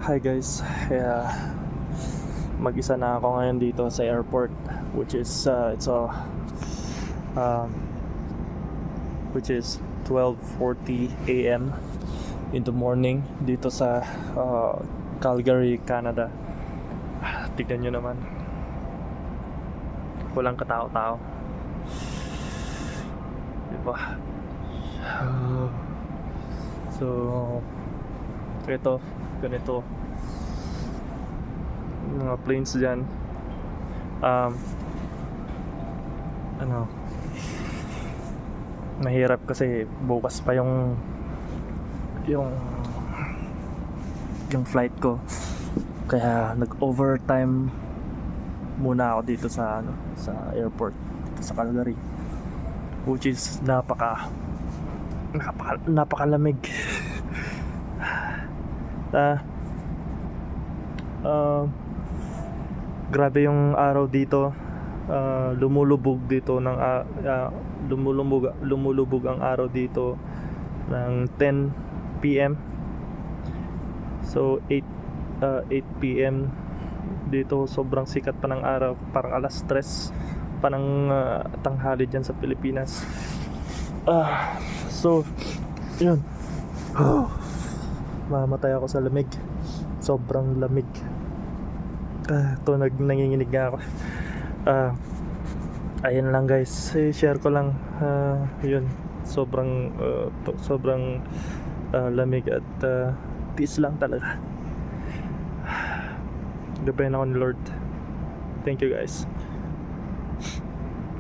Hi guys, mag-isa na ako ngayon dito sa airport, which is which is 12:40 a.m. in the morning dito sa Calgary, Canada. Tignan nyo naman, walang katao-tao, diba? So ito, ganito mga planes dyan. Mahirap kasi bukas pa yung flight ko, kaya nag-overtime muna ako dito sa airport dito sa Calgary, which is napakalamig. Grabe yung araw dito. Lumulubog dito ng lumulubog ang araw dito ng 10 PM. So 8 PM dito, sobrang sikat pa ng araw, parang alas 3 pa ng tanghali dyan sa Pilipinas. So yun, mamatay ako sa lamig, sobrang lamig. Ito, nanginginig nga ako. Ayun lang guys, share ko lang. Yun, sobrang lamig at tiis lang talaga. Gabayan ako ni Lord. Thank you guys.